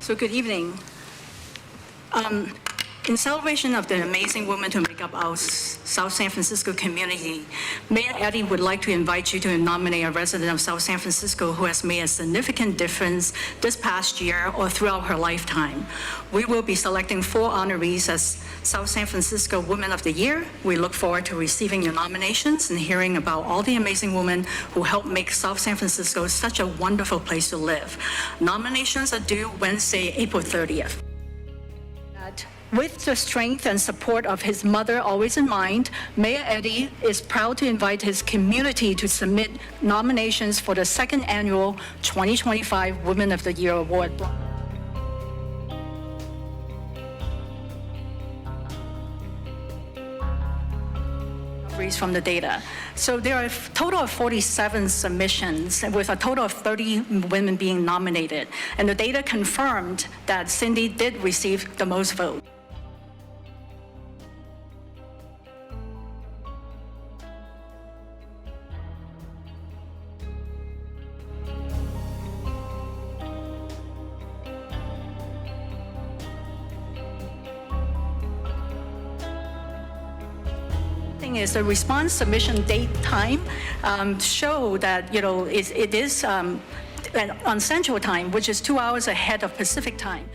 So good evening. In celebration of the amazing women who make up our South San Francisco community, Mayor Eddie would like to invite you to nominate a resident of South San Francisco who has made a significant difference this past year or throughout her lifetime. We will be selecting 4 honorees as South San Francisco Women of the Year. We look forward to receiving your nominations and hearing about all the amazing women who helped make South San Francisco such a wonderful place to live. Nominations are due Wednesday, April 30th. With the strength and support of his mother always in mind, Mayor Eddie is proud to invite his community to submit nominations for the 2nd annual 2025 Women of the Year Award. From the data. So there are a total of 47 submissions with a total of 30 women being nominated. And the data confirmed that Cindy did receive the most votes. Is the response submission date time show that it is on Central Time, which is 2 hours ahead of Pacific Time.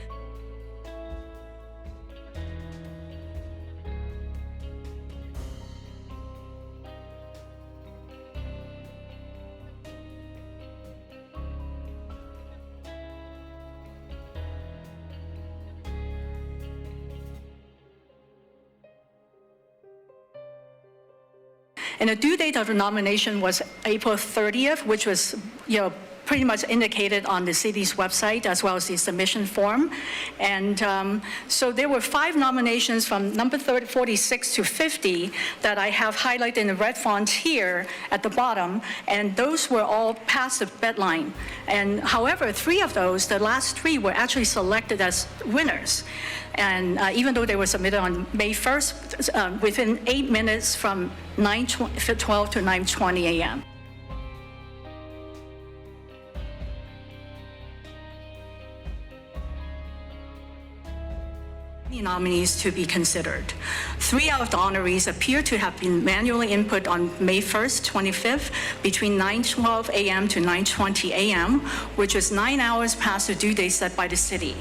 And the due date of the nomination was April 30th, which was, pretty much indicated on the city's website as well as the submission form. And so there were 5 nominations from number 46 to 50 that I have highlighted in the red font here at the bottom, and those were all past the deadline. And however, 3 of those, the last 3, were actually selected as winners. And even though they were submitted on May 1st, within 8 minutes from 9:12 to 9:20 a.m. Nominees to be considered. 3 out of the honorees appear to have been manually input on May 1st, 25th, between 9:12 a.m. to 9:20 a.m., which is 9 hours past the due date set by the city.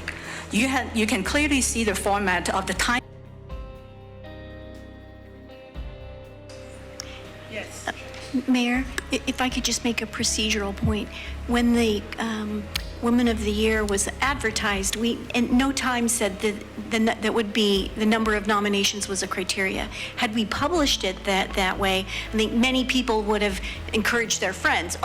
You can clearly see the format of the time. Yes. Mayor, if I could just make a procedural point. When the Women of the Year was advertised, we in no time said that would be the number of nominations was a criteria. Had we published it that way, I think many people would have encouraged their friends,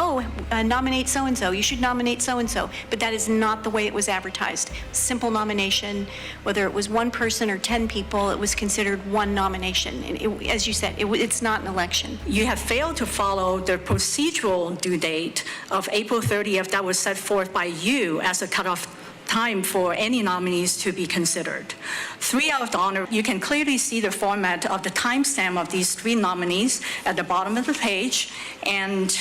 nominate so-and-so, you should nominate so-and-so, but that is not the way it was advertised. Simple nomination, whether it was 1 person or 10 people, it was considered 1 nomination. And as you said, it's not an election. You have failed to follow the procedural due date of April 30th that was set forth by you as a cutoff time for any nominees to be considered. 3 out of the honor, you can clearly see the format of the timestamp of these 3 nominees at the bottom of the page, and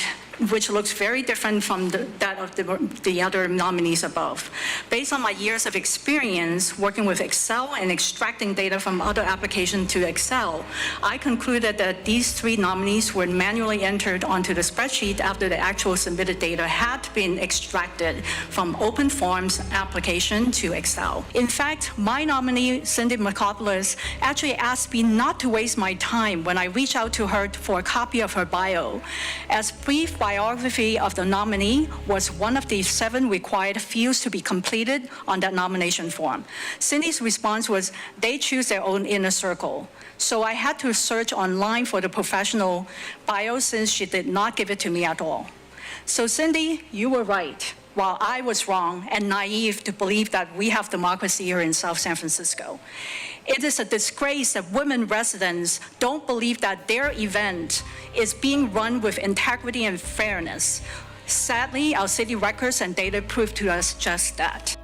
which looks very different from that of the other nominees above. Based on my years of experience working with Excel and extracting data from other applications to Excel, I concluded that these 3 nominees were manually entered onto the spreadsheet after the actual submitted data had been extracted from open forms application to Excel. In fact, my nominee, Cindy McCopoulos, actually asked me not to waste my time when I reached out to her for a copy of her bio, as brief biography of the nominee was one of the 7 required fields to be completed on that nomination form. Cindy's response was, they choose their own inner circle. So I had to search online for the professional bio since she did not give it to me at all. So Cindy, you were right, while I was wrong and naive to believe that we have democracy here in South San Francisco. It is a disgrace that women residents don't believe that their event is being run with integrity and fairness. Sadly, our city records and data prove to us just that.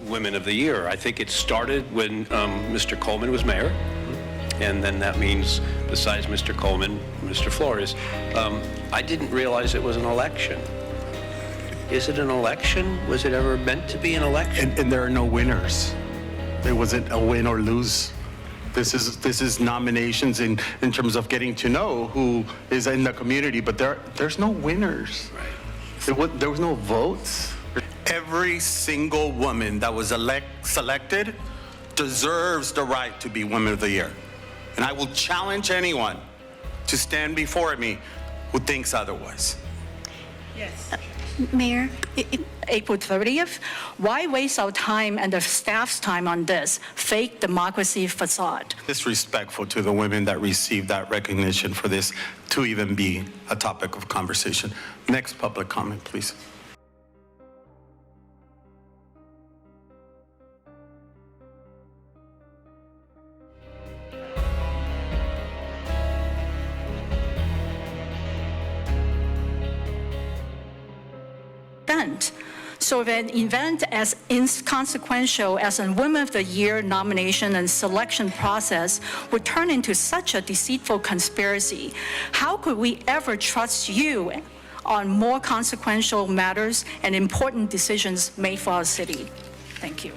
Women of the Year. I think it started when Mr. Coleman was mayor, and then that means besides Mr. Coleman, Mr. Flores. I didn't realize it was an election. Is it an election? Was it ever meant to be an election? And there are no winners. There wasn't a win or lose. This is nominations in terms of getting to know who is in the community, but there's no winners. Right. There was no votes. Every single woman that was selected deserves the right to be Woman of the Year. And I will challenge anyone to stand before me who thinks otherwise. Yes. Mayor, April 30th? Why waste our time and the staff's time on this fake democracy facade? Disrespectful to the women that received that recognition for this to even be a topic of conversation. Next public comment, please. So if an event as inconsequential as a Women of the Year nomination and selection process would turn into such a deceitful conspiracy, how could we ever trust you on more consequential matters and important decisions made for our city? Thank you.